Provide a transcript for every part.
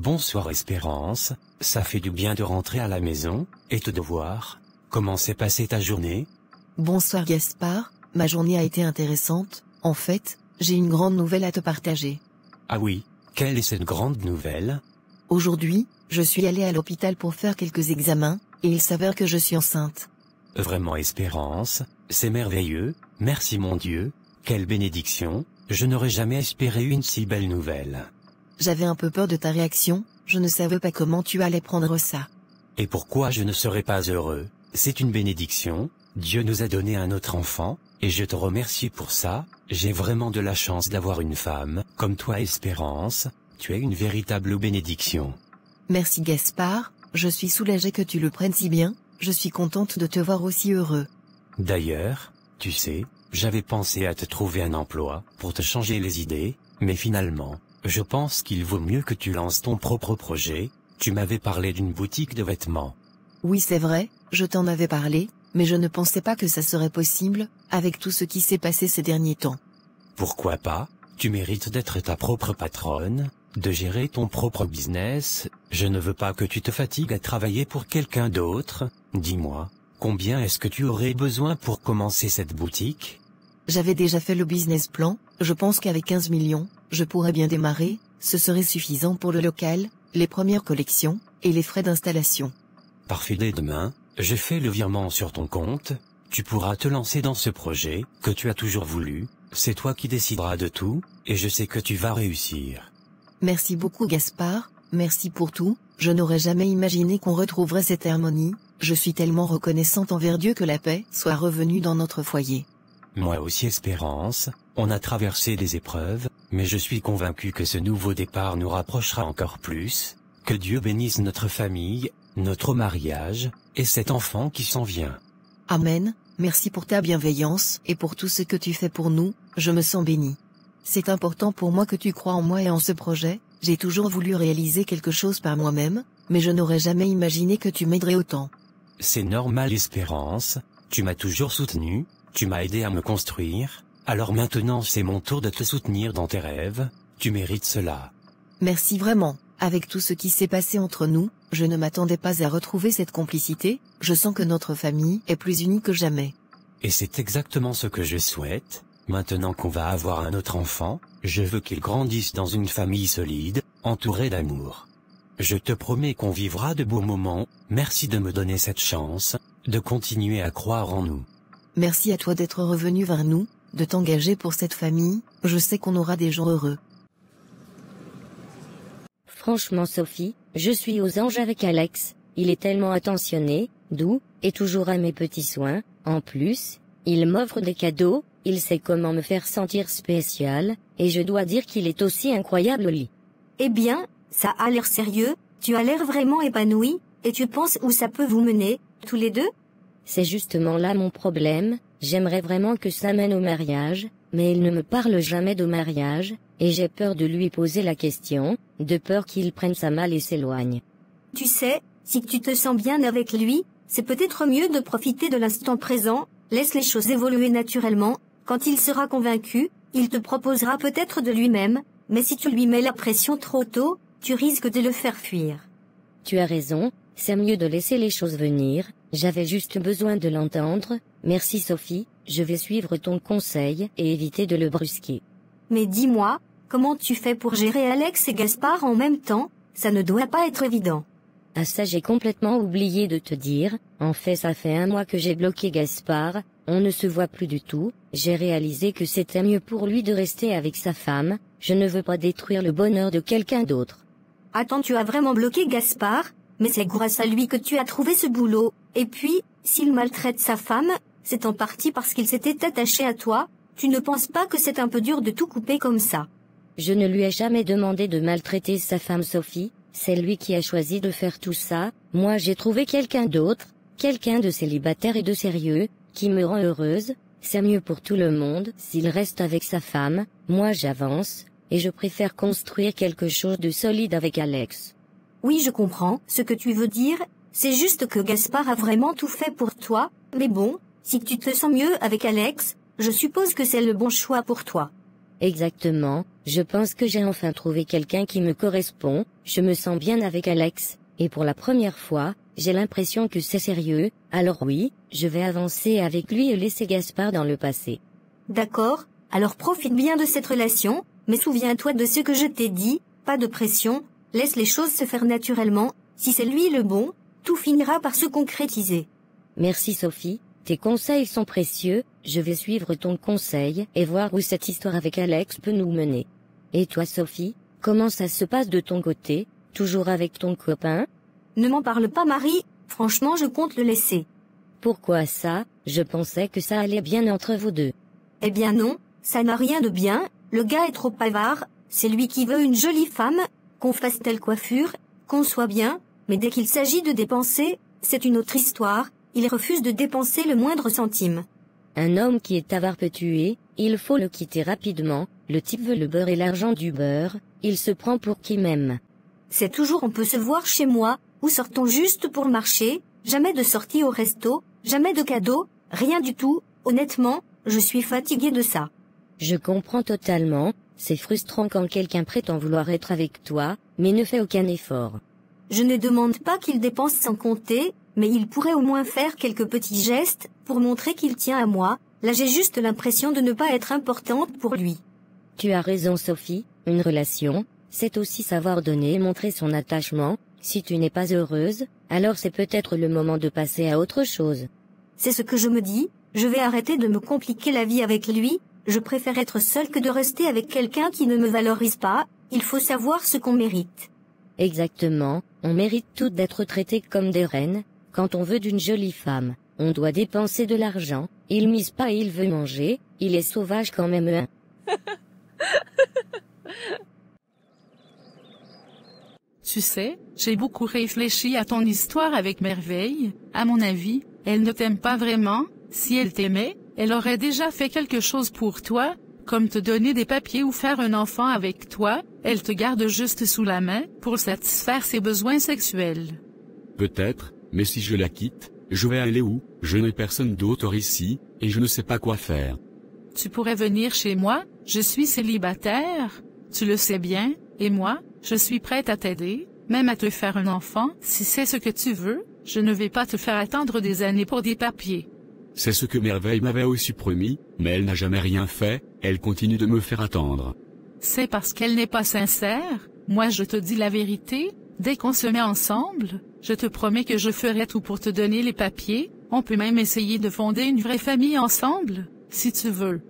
Bonsoir Espérance, ça fait du bien de rentrer à la maison, et te voir. Comment s'est passée ta journée? Bonsoir Gaspard, ma journée a été intéressante. En fait, j'ai une grande nouvelle à te partager. Ah oui, quelle est cette grande nouvelle? Aujourd'hui, je suis allée à l'hôpital pour faire quelques examens, et il s'avère que je suis enceinte. Vraiment Espérance, c'est merveilleux, merci mon Dieu, quelle bénédiction, je n'aurais jamais espéré une si belle nouvelle. J'avais un peu peur de ta réaction, je ne savais pas comment tu allais prendre ça. Et pourquoi je ne serais pas heureux? C'est une bénédiction, Dieu nous a donné un autre enfant, et je te remercie pour ça. J'ai vraiment de la chance d'avoir une femme, comme toi Espérance, tu es une véritable bénédiction. Merci Gaspard, je suis soulagée que tu le prennes si bien, je suis contente de te voir aussi heureux. D'ailleurs, tu sais, j'avais pensé à te trouver un emploi, pour te changer les idées, mais finalement, je pense qu'il vaut mieux que tu lances ton propre projet. Tu m'avais parlé d'une boutique de vêtements. Oui c'est vrai, je t'en avais parlé, mais je ne pensais pas que ça serait possible, avec tout ce qui s'est passé ces derniers temps. Pourquoi pas? Tu mérites d'être ta propre patronne, de gérer ton propre business. Je ne veux pas que tu te fatigues à travailler pour quelqu'un d'autre. Dis-moi, combien est-ce que tu aurais besoin pour commencer cette boutique? J'avais déjà fait le business plan, je pense qu'avec 15 millions, je pourrais bien démarrer, ce serait suffisant pour le local, les premières collections, et les frais d'installation. Parfait, dès demain, je fais le virement sur ton compte, tu pourras te lancer dans ce projet, que tu as toujours voulu, c'est toi qui décideras de tout, et je sais que tu vas réussir. Merci beaucoup Gaspard, merci pour tout, je n'aurais jamais imaginé qu'on retrouverait cette harmonie, je suis tellement reconnaissante envers Dieu que la paix soit revenue dans notre foyer. Moi aussi Espérance, on a traversé des épreuves, mais je suis convaincu que ce nouveau départ nous rapprochera encore plus. Que Dieu bénisse notre famille, notre mariage, et cet enfant qui s'en vient. Amen, merci pour ta bienveillance et pour tout ce que tu fais pour nous, je me sens béni. C'est important pour moi que tu crois en moi et en ce projet, j'ai toujours voulu réaliser quelque chose par moi-même, mais je n'aurais jamais imaginé que tu m'aiderais autant. C'est normal Espérance, tu m'as toujours soutenu, tu m'as aidé à me construire, alors maintenant c'est mon tour de te soutenir dans tes rêves, tu mérites cela. Merci vraiment, avec tout ce qui s'est passé entre nous, je ne m'attendais pas à retrouver cette complicité, je sens que notre famille est plus unie que jamais. Et c'est exactement ce que je souhaite, maintenant qu'on va avoir un autre enfant, je veux qu'il grandisse dans une famille solide, entourée d'amour. Je te promets qu'on vivra de beaux moments, merci de me donner cette chance, de continuer à croire en nous. Merci à toi d'être revenu vers nous, de t'engager pour cette famille, je sais qu'on aura des jours heureux. Franchement Sophie, je suis aux anges avec Alex, il est tellement attentionné, doux, et toujours à mes petits soins, en plus, il m'offre des cadeaux, il sait comment me faire sentir spécial, et je dois dire qu'il est aussi incroyable au lit. Eh bien, ça a l'air sérieux, tu as l'air vraiment épanoui, et tu penses où ça peut vous mener, tous les deux? C'est justement là mon problème, j'aimerais vraiment que ça mène au mariage, mais il ne me parle jamais de mariage, et j'ai peur de lui poser la question, de peur qu'il prenne ça mal et s'éloigne. Tu sais, si tu te sens bien avec lui, c'est peut-être mieux de profiter de l'instant présent, laisse les choses évoluer naturellement, quand il sera convaincu, il te proposera peut-être de lui-même, mais si tu lui mets la pression trop tôt, tu risques de le faire fuir. Tu as raison, c'est mieux de laisser les choses venir, j'avais juste besoin de l'entendre, merci Sophie, je vais suivre ton conseil et éviter de le brusquer. Mais dis-moi, comment tu fais pour gérer Alex et Gaspard en même temps? Ça ne doit pas être évident. Ah ça j'ai complètement oublié de te dire, en fait ça fait 1 mois que j'ai bloqué Gaspard, on ne se voit plus du tout, j'ai réalisé que c'était mieux pour lui de rester avec sa femme, je ne veux pas détruire le bonheur de quelqu'un d'autre. Attends, tu as vraiment bloqué Gaspard? Mais c'est grâce à lui que tu as trouvé ce boulot, et puis, s'il maltraite sa femme, c'est en partie parce qu'il s'était attaché à toi, tu ne penses pas que c'est un peu dur de tout couper comme ça? Je ne lui ai jamais demandé de maltraiter sa femme Sophie, c'est lui qui a choisi de faire tout ça, moi j'ai trouvé quelqu'un d'autre, quelqu'un de célibataire et de sérieux, qui me rend heureuse, c'est mieux pour tout le monde s'il reste avec sa femme, moi j'avance, et je préfère construire quelque chose de solide avec Alex. Oui, je comprends ce que tu veux dire, c'est juste que Gaspard a vraiment tout fait pour toi, mais bon, si tu te sens mieux avec Alex, je suppose que c'est le bon choix pour toi. Exactement, je pense que j'ai enfin trouvé quelqu'un qui me correspond, je me sens bien avec Alex, et pour la première fois, j'ai l'impression que c'est sérieux, alors oui, je vais avancer avec lui et laisser Gaspard dans le passé. D'accord, alors profite bien de cette relation, mais souviens-toi de ce que je t'ai dit, pas de pression, laisse les choses se faire naturellement, si c'est lui le bon, tout finira par se concrétiser. Merci Sophie, tes conseils sont précieux, je vais suivre ton conseil et voir où cette histoire avec Alex peut nous mener. Et toi Sophie, comment ça se passe de ton côté, toujours avec ton copain? Ne m'en parle pas Marie, franchement je compte le laisser. Pourquoi ça? Je pensais que ça allait bien entre vous deux. Eh bien non, ça n'a rien de bien, le gars est trop avare, c'est lui qui veut une jolie femme, qu'on fasse telle coiffure, qu'on soit bien, mais dès qu'il s'agit de dépenser, c'est une autre histoire, il refuse de dépenser le moindre centime. Un homme qui est avare peut tuer, il faut le quitter rapidement, le type veut le beurre et l'argent du beurre, il se prend pour qui m'aime. C'est toujours on peut se voir chez moi, ou sortons juste pour marcher, jamais de sortie au resto, jamais de cadeaux, rien du tout, honnêtement, je suis fatiguée de ça. Je comprends totalement, c'est frustrant quand quelqu'un prétend vouloir être avec toi, mais ne fait aucun effort. Je ne demande pas qu'il dépense sans compter, mais il pourrait au moins faire quelques petits gestes, pour montrer qu'il tient à moi, là j'ai juste l'impression de ne pas être importante pour lui. Tu as raison Sophie, une relation, c'est aussi savoir donner et montrer son attachement, si tu n'es pas heureuse, alors c'est peut-être le moment de passer à autre chose. C'est ce que je me dis, je vais arrêter de me compliquer la vie avec lui, je préfère être seule que de rester avec quelqu'un qui ne me valorise pas, il faut savoir ce qu'on mérite. Exactement, on mérite toutes d'être traitées comme des reines, quand on veut d'une jolie femme, on doit dépenser de l'argent, il mise pas et il veut manger, il est sauvage quand même hein. Tu sais, j'ai beaucoup réfléchi à ton histoire avec Merveille, à mon avis, elle ne t'aime pas vraiment, si elle t'aimait, elle aurait déjà fait quelque chose pour toi, comme te donner des papiers ou faire un enfant avec toi, elle te garde juste sous la main, pour satisfaire ses besoins sexuels. Peut-être, mais si je la quitte, je vais aller où? Je n'ai personne d'autre ici, et je ne sais pas quoi faire. Tu pourrais venir chez moi, je suis célibataire, tu le sais bien, et moi, je suis prête à t'aider, même à te faire un enfant, si c'est ce que tu veux, je ne vais pas te faire attendre des années pour des papiers. C'est ce que Merveille m'avait aussi promis, mais elle n'a jamais rien fait, elle continue de me faire attendre. C'est parce qu'elle n'est pas sincère, moi je te dis la vérité, dès qu'on se met ensemble, je te promets que je ferai tout pour te donner les papiers, on peut même essayer de fonder une vraie famille ensemble, si tu veux.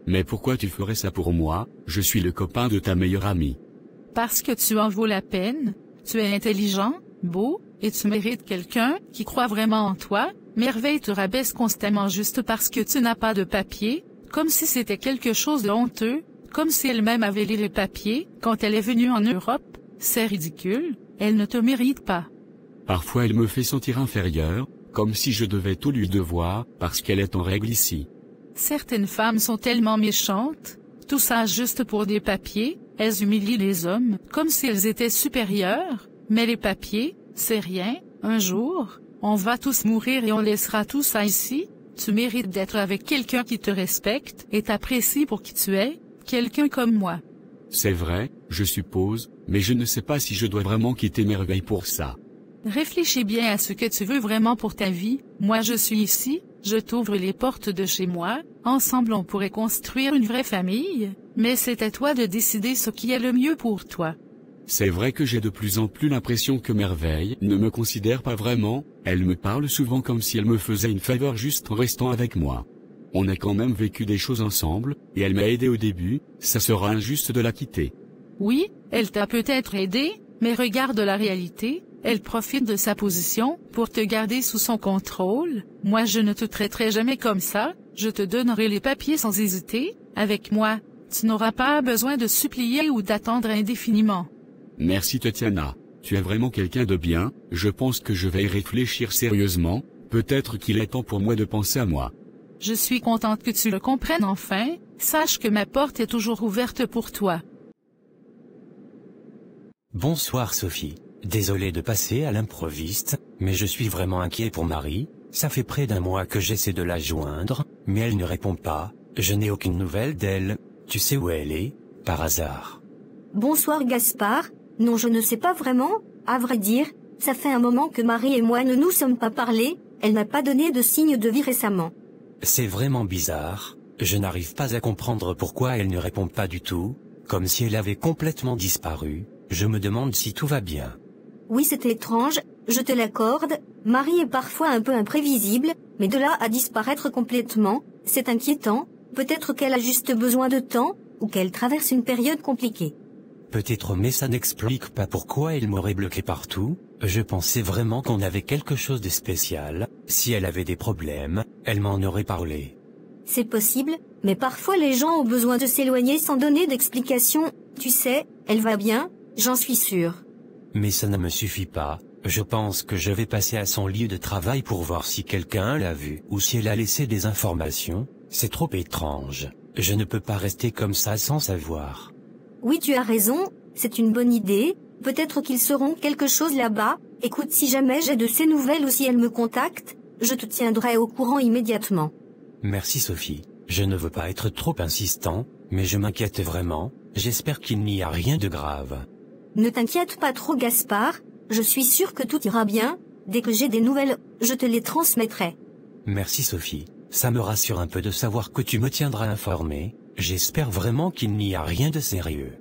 Mais pourquoi tu ferais ça pour moi? Je suis le copain de ta meilleure amie. Parce que tu en vaux la peine, tu es intelligent, beau, et tu mérites quelqu'un qui croit vraiment en toi. Merveille te rabaisse constamment juste parce que tu n'as pas de papier, comme si c'était quelque chose de honteux, comme si elle-même avait les papiers quand elle est venue en Europe. C'est ridicule, elle ne te mérite pas. Parfois elle me fait sentir inférieure, comme si je devais tout lui devoir, parce qu'elle est en règle ici. Certaines femmes sont tellement méchantes, tout ça juste pour des papiers, elles humilient les hommes, comme si elles étaient supérieures, mais les papiers, c'est rien, un jour, on va tous mourir et on laissera tout ça ici, tu mérites d'être avec quelqu'un qui te respecte et t'apprécie pour qui tu es, quelqu'un comme moi. C'est vrai, je suppose, mais je ne sais pas si je dois vraiment quitter Merveille pour ça. Réfléchis bien à ce que tu veux vraiment pour ta vie, moi je suis ici, je t'ouvre les portes de chez moi, ensemble on pourrait construire une vraie famille, mais c'est à toi de décider ce qui est le mieux pour toi. C'est vrai que j'ai de plus en plus l'impression que Merveille ne me considère pas vraiment, elle me parle souvent comme si elle me faisait une faveur juste en restant avec moi. On a quand même vécu des choses ensemble, et elle m'a aidé au début, ça sera injuste de la quitter. Oui, elle t'a peut-être aidé, mais regarde la réalité, elle profite de sa position pour te garder sous son contrôle. Moi je ne te traiterai jamais comme ça, je te donnerai les papiers sans hésiter, avec moi, tu n'auras pas besoin de supplier ou d'attendre indéfiniment. Merci Tatiana, tu es vraiment quelqu'un de bien, je pense que je vais y réfléchir sérieusement, peut-être qu'il est temps pour moi de penser à moi. Je suis contente que tu le comprennes enfin, sache que ma porte est toujours ouverte pour toi. Bonsoir Sophie. Désolé de passer à l'improviste, mais je suis vraiment inquiet pour Marie, ça fait près d'1 mois que j'essaie de la joindre, mais elle ne répond pas, je n'ai aucune nouvelle d'elle. Tu sais où elle est, par hasard? Bonsoir Gaspard. Non, je ne sais pas vraiment. À vrai dire, ça fait un moment que Marie et moi ne nous sommes pas parlé. Elle n'a pas donné de signe de vie récemment. C'est vraiment bizarre. Je n'arrive pas à comprendre pourquoi elle ne répond pas du tout, comme si elle avait complètement disparu. Je me demande si tout va bien. Oui, c'est étrange, je te l'accorde. Marie est parfois un peu imprévisible, mais de là à disparaître complètement, c'est inquiétant. Peut-être qu'elle a juste besoin de temps, ou qu'elle traverse une période compliquée. Peut-être, mais ça n'explique pas pourquoi elle m'aurait bloqué partout. Je pensais vraiment qu'on avait quelque chose de spécial. Si elle avait des problèmes, elle m'en aurait parlé. C'est possible, mais parfois les gens ont besoin de s'éloigner sans donner d'explication. Tu sais, elle va bien, j'en suis sûre. Mais ça ne me suffit pas. Je pense que je vais passer à son lieu de travail pour voir si quelqu'un l'a vue ou si elle a laissé des informations. C'est trop étrange. Je ne peux pas rester comme ça sans savoir. Oui, tu as raison, c'est une bonne idée. Peut-être qu'ils sauront quelque chose là-bas. Écoute, si jamais j'ai de ces nouvelles ou si elle me contacte, je te tiendrai au courant immédiatement. Merci Sophie. Je ne veux pas être trop insistant, mais je m'inquiète vraiment. J'espère qu'il n'y a rien de grave. Ne t'inquiète pas trop Gaspard, je suis sûre que tout ira bien. Dès que j'ai des nouvelles, je te les transmettrai. Merci Sophie. Ça me rassure un peu de savoir que tu me tiendras informé. J'espère vraiment qu'il n'y a rien de sérieux.